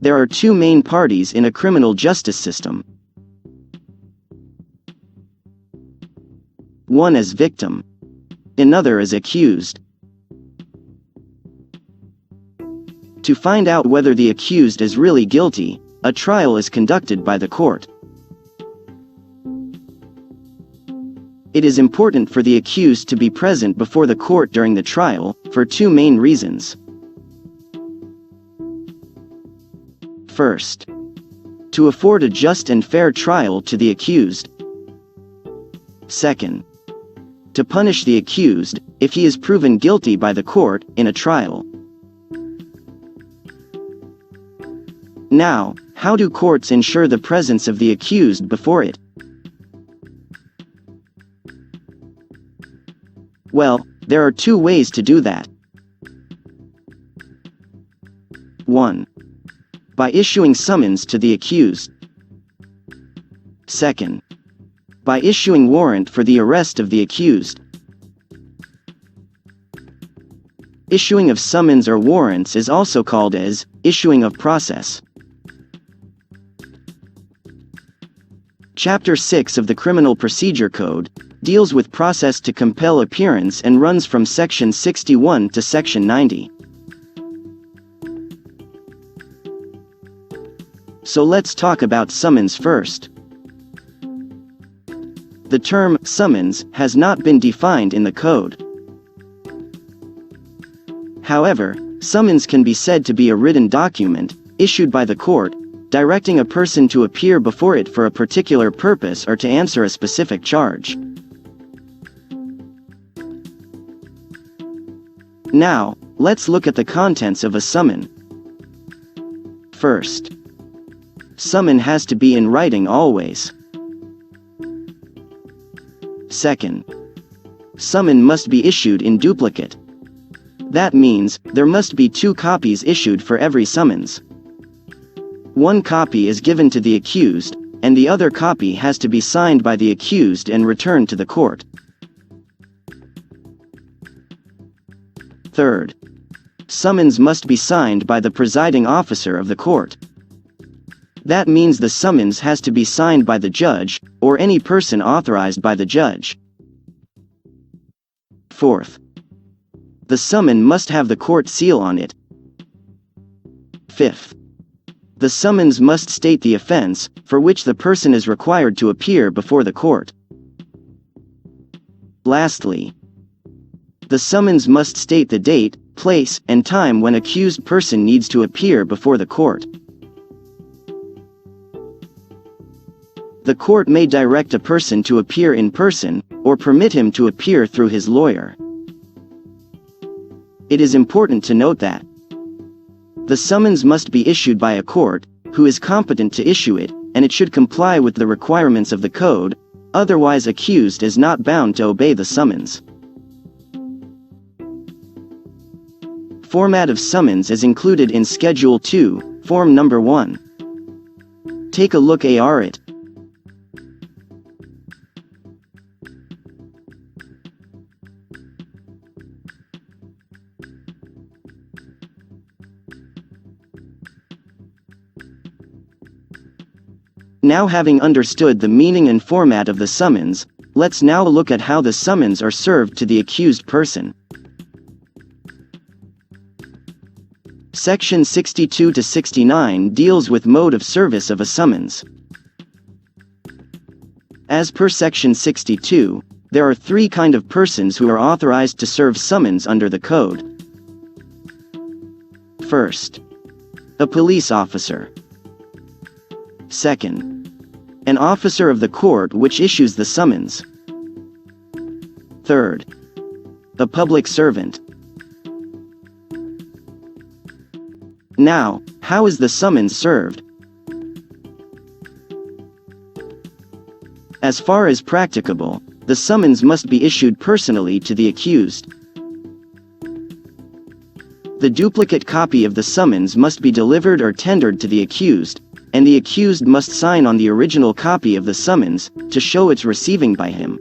there are two main parties in a criminal justice system. One as victim, another as accused. To find out whether the accused is really guilty, a trial is conducted by the court. It is important for the accused to be present before the court during the trial, for two main reasons. First, to afford a just and fair trial to the accused. Second, to punish the accused, if he is proven guilty by the court, in a trial. Now, how do courts ensure the presence of the accused before it? Well, there are two ways to do that. 1. By issuing summons to the accused. Second, by issuing warrant for the arrest of the accused. Issuing of summons or warrants is also called as issuing of process. Chapter 6 of the Criminal Procedure Code deals with process to compel appearance and runs from Section 61 to Section 90. So let's talk about summons first. The term summons has not been defined in the code. However, summons can be said to be a written document, issued by the court, directing a person to appear before it for a particular purpose or to answer a specific charge. Now, let's look at the contents of a summon. First, summon has to be in writing always. Second, summon must be issued in duplicate. That means, there must be 2 copies issued for every summons. One copy is given to the accused, and the other copy has to be signed by the accused and returned to the court. Third, summons must be signed by the presiding officer of the court. That means the summons has to be signed by the judge, or any person authorized by the judge. Fourth, the summon must have the court seal on it. Fifth, the summons must state the offense, for which the person is required to appear before the court. Lastly, the summons must state the date, place, and time when accused person needs to appear before the court. The court may direct a person to appear in person, or permit him to appear through his lawyer. It is important to note that the summons must be issued by a court, who is competent to issue it, and it should comply with the requirements of the code, otherwise accused is not bound to obey the summons. Format of summons is included in Schedule 2, Form Number 1. Take a look at it. Now, having understood the meaning and format of the summons, let's now look at how the summons are served to the accused person. Section 62 to 69 deals with mode of service of a summons. As per Section 62, there are 3 kinds of persons who are authorized to serve summons under the code. First, a police officer. Second, an officer of the court which issues the summons. Third, a public servant. Now, how is the summons served? As far as practicable, the summons must be issued personally to the accused. The duplicate copy of the summons must be delivered or tendered to the accused, and the accused must sign on the original copy of the summons, to show its receiving by him.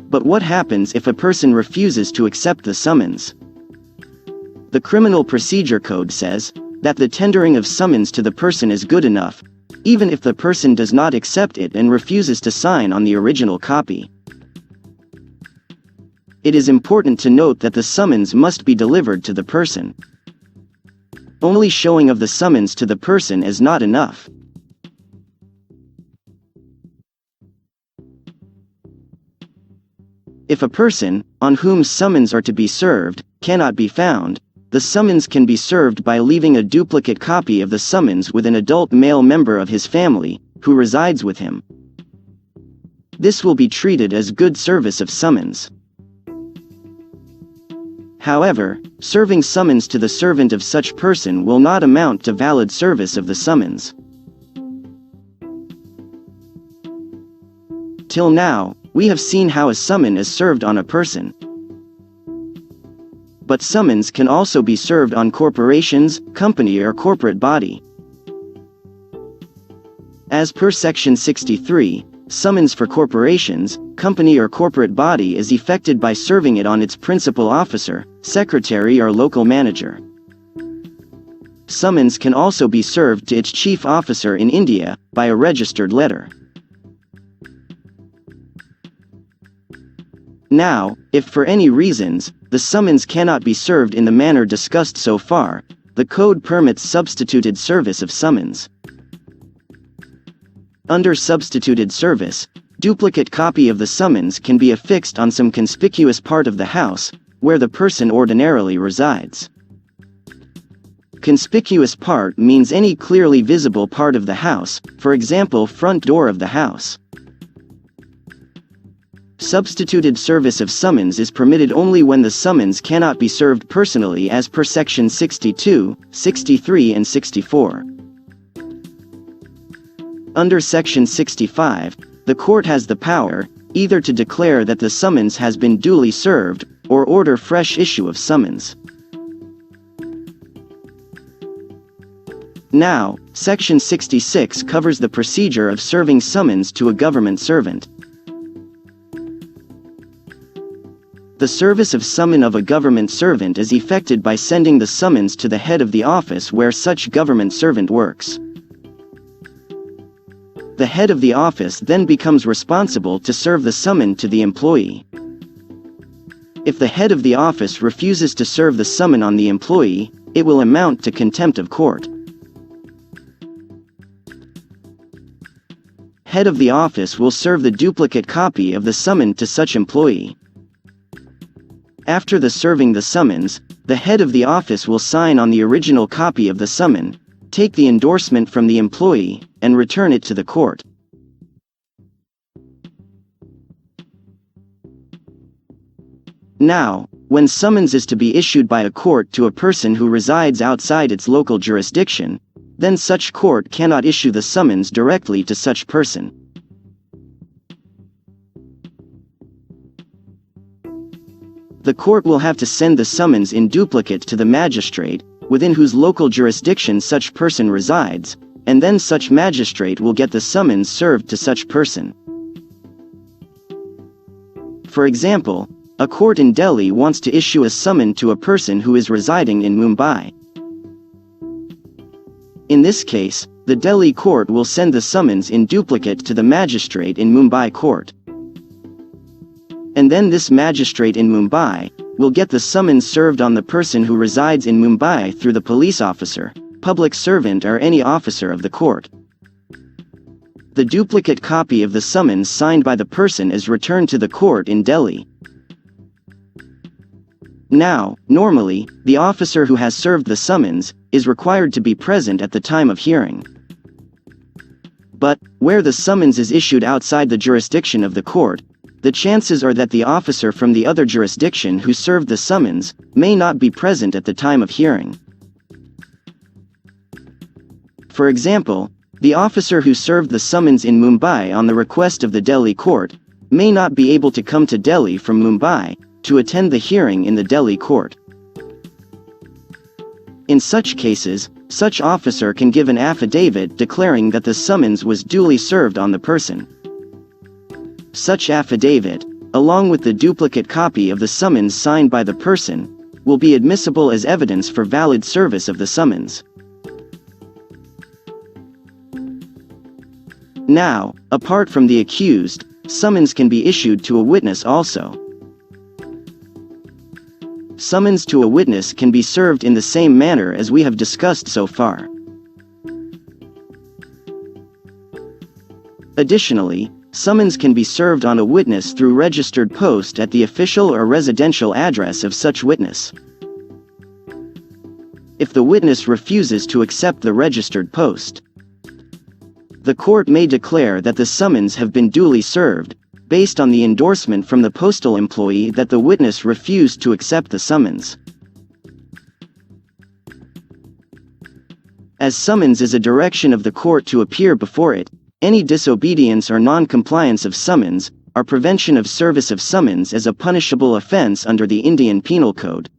But what happens if a person refuses to accept the summons? The Criminal Procedure Code says that the tendering of summons to the person is good enough, even if the person does not accept it and refuses to sign on the original copy. It is important to note that the summons must be delivered to the person. Only showing of the summons to the person is not enough. If a person, on whom summons are to be served, cannot be found, the summons can be served by leaving a duplicate copy of the summons with an adult male member of his family, who resides with him. This will be treated as good service of summons. However, serving summons to the servant of such person will not amount to valid service of the summons. Till now, we have seen how a summon is served on a person. But summons can also be served on corporations, company or corporate body. As per Section 63, summons for corporations, company or corporate body is effected by serving it on its principal officer, secretary or local manager. Summons can also be served to its chief officer in India, by a registered letter. Now, if for any reasons, the summons cannot be served in the manner discussed so far, the code permits substituted service of summons. Under substituted service, duplicate copy of the summons can be affixed on some conspicuous part of the house, where the person ordinarily resides. Conspicuous part means any clearly visible part of the house, for example front door of the house. Substituted service of summons is permitted only when the summons cannot be served personally as per Section 62, 63 and 64. Under Section 65, the court has the power, either to declare that the summons has been duly served, or order fresh issue of summons. Now, Section 66 covers the procedure of serving summons to a government servant. The service of summon of a government servant is effected by sending the summons to the head of the office where such government servant works. The head of the office then becomes responsible to serve the summon to the employee. If the head of the office refuses to serve the summon on the employee, it will amount to contempt of court. Head of the office will serve the duplicate copy of the summon to such employee. After the serving the summons, the head of the office will sign on the original copy of the summon, take the endorsement from the employee, and return it to the court. Now, when summons is to be issued by a court to a person who resides outside its local jurisdiction, then such court cannot issue the summons directly to such person. The court will have to send the summons in duplicate to the magistrate, within whose local jurisdiction such person resides, and then such magistrate will get the summons served to such person. For example, a court in Delhi wants to issue a summon to a person who is residing in Mumbai. In this case, the Delhi court will send the summons in duplicate to the magistrate in Mumbai court. And then this magistrate in Mumbai will get the summons served on the person who resides in Mumbai through the police officer, public servant or any officer of the court. The duplicate copy of the summons signed by the person is returned to the court in Delhi. Now, normally, the officer who has served the summons is required to be present at the time of hearing. But, where the summons is issued outside the jurisdiction of the court, the chances are that the officer from the other jurisdiction who served the summons may not be present at the time of hearing. For example, the officer who served the summons in Mumbai on the request of the Delhi court may not be able to come to Delhi from Mumbai to attend the hearing in the Delhi court. In such cases, such officer can give an affidavit declaring that the summons was duly served on the person. Such affidavit, along with the duplicate copy of the summons signed by the person, will be admissible as evidence for valid service of the summons. Now, apart from the accused, summons can be issued to a witness also. Summons to a witness can be served in the same manner as we have discussed so far. Additionally, summons can be served on a witness through registered post at the official or residential address of such witness. If the witness refuses to accept the registered post, the court may declare that the summons have been duly served, based on the endorsement from the postal employee that the witness refused to accept the summons. As summons is a direction of the court to appear before it, any disobedience or non-compliance of summons, or prevention of service of summons is a punishable offense under the Indian Penal Code.